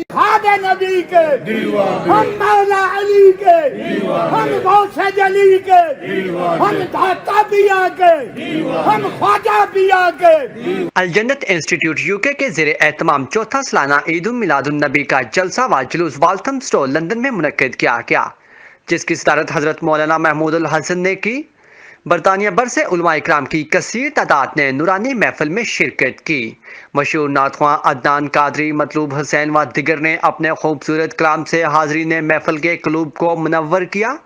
खादे नबी के, हम मौला अली के, हम गौसे जली के, हम दाता पिया के, हम ख्वाजा पिया के। अलजन्नत इंस्टीट्यूट यूके के ज़ेरे एहतमाम चौथा सालाना ईद उल मिलादुन नबी का जलसा व जुलूस वाल्थम स्टोर लंदन में मुनक्किद किया गया, जिसकी सदारत हजरत मौलाना महमूद उल हसन ने की। बरतानिया भर से उलमा इकराम की कसीर तादाद ने नूरानी महफिल में शिरकत की। मशहूर नातख्वां अदनान कादरी, मतलूब हुसैन व दिगर ने अपने खूबसूरत कलाम से हाज़रीन महफिल के क़ुलूब को मुनव्वर किया।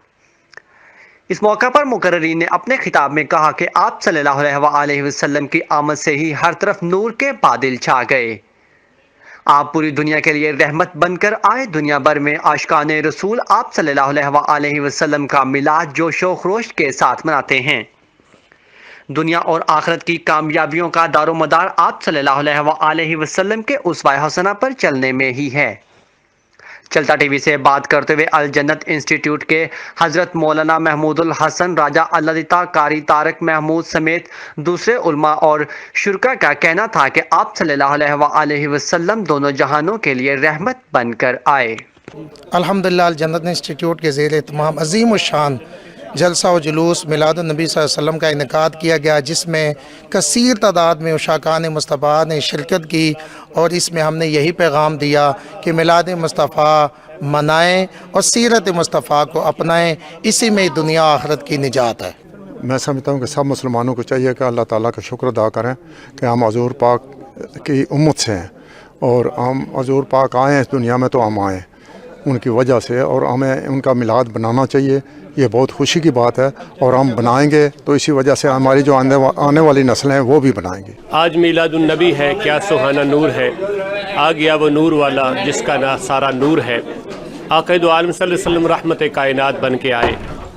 इस मौका पर मुकर्ररीन ने अपने खिताब में कहा कि आप सल्लल्लाहु अलैहि वसल्लम की आमद से ही हर तरफ नूर के बादल छा गए। आप पूरी दुनिया के लिए रहमत बनकर आए। दुनिया भर में आशिकाने रसूल आप सल्लल्लाहु अलैहि वसल्लम का मिलाद जोशो खरोश के साथ मनाते हैं। दुनिया और आखिरत की कामयाबियों का दारो मदार आप सल्लल्लाहु अलैहि वसल्लम के उसवा हसना पर चलने में ही है। चलता टीवी से बात करते हुए अल जन्नत इंस्टीट्यूट के हजरत मौलाना महमूद उल हसन, राजा अल्लादिता, कारी तारक महमूद समेत दूसरे उलमा और शुरका का कहना था कि आप सल्लल्लाहु अलैहि वसल्लम दोनों जहानों के लिए रहमत बनकर आए। अल्हम्दुलिल्लाह अल जन्नत इंस्टीट्यूट के ज़ेर एहतमाम अज़ीम शान जलसा व जुलूस मिलादुन नबी सल्लल्लाहु अलैहि वसल्लम का इनेकाद किया गया, जिसमें कसीर तादाद में उशाकान मुस्तफ़ा ने शिरकत की और इसमें हमने यही पैगाम दिया कि मिलाद मुस्तफ़ा मनाएं और सीरत मुस्तफ़ा को अपनाएं, इसी में दुनिया आखिरत की निजात है। मैं समझता हूँ कि सब मुसलमानों को चाहिए कि अल्लाह ताला का शुक्र अदा करें कि हम हज़ूर पाक की उम्मत से हैं और हम हज़ूर पाक आए हैं इस दुनिया में, तो हम आए उनकी वजह से और हमें उनका मिलाद बनाना चाहिए। ये बहुत खुशी की बात है और हम बनाएंगे तो इसी वजह से हमारी जो आने वाली नस्लें हैं वो भी बनाएंगी। आज मिलादुन नबी है, क्या सुहाना नूर है, आ गया वो नूर वाला जिसका ना सारा नूर है। आक़ा दो आलम सल्लल्लाहु अलैहि वसल्लम रहमत कायनात बन के आए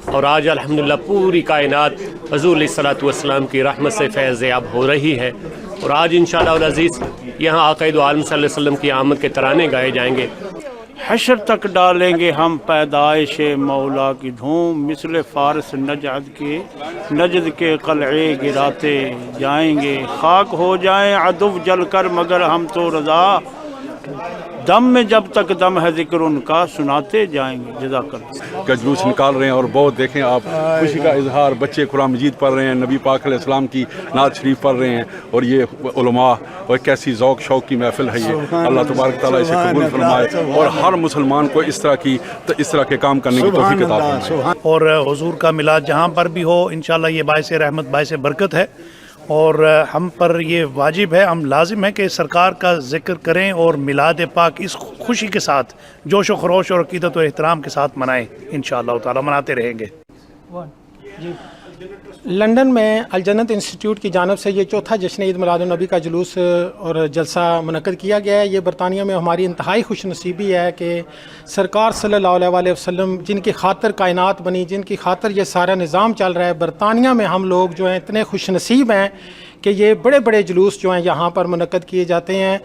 और आज अल्हम्दुलिल्लाह पूरी कायनात हुज़ूर अलैहिस्सलातु वस्सलाम की रहमत से फैज़-याब हो रही है। और आज इंशाअल्लाह अल अज़ीज़ यहाँ आक़ा दो आलम सल्लल्लाहु अलैहि वसल्लम की आमद के तराने गाए जाएंगे। हशर तक डालेंगे हम पैदाइश मौला की धूम, मिसले फ़ारस नजद के कलए गिराते जाएंगे। खाक हो जाएं अदुव जल कर मगर हम तो रज़ा, दम में जब तक दम है जिक्र उनका सुनाते जाएंगे। जज़ाकल्लाह। का जुलूस निकाल रहे हैं और बहुत देखें आप खुशी का इजहार, बच्चे कुरान मजीद पढ़ रहे हैं, नबी पाक अलैहिस्सलाम की नात शरीफ पढ़ रहे हैं और ये उलमा और कैसी ज़ौक़ शौक़ की महफिल है ये। अल्लाह तबारक तआला इसे कबूल फरमाए और हर मुसलमान को इस तरह के काम करने की तौफीक अता फरमाए। और हुजूर का मिलाद जहाँ पर भी हो इंशाअल्लाह ये बाइस रहमत बाइस बरकत है और हम पर ये वाजिब है, हम लाजिम है कि सरकार का जिक्र करें और मिलाद पाक इस खुशी के साथ जोश व खरोश और अक़ीदत और एहतराम के साथ मनाएं। इंशाअल्लाह ताला मनाते रहेंगे। लंदन में अल जन्नत इंस्टीट्यूट की जानिब से ये चौथा जश्न ईद मिलादुन नबी का जुलूस और जलसा मुनक़्क़िद किया गया है। ये बरतानिया में हमारी इंतहाई खुश नसीबी है कि सरकार सल्लल्लाहु अलैहि वसल्लम जिनकी खातिर कायनात बनी, जिनकी खातिर ये सारा निज़ाम चल रहा है, बरतानिया में हम लोग जो हैं इतने खुश नसीब हैं कि ये बड़े बड़े जुलूस जो हैं यहाँ पर मुनक़्क़िद किए जाते हैं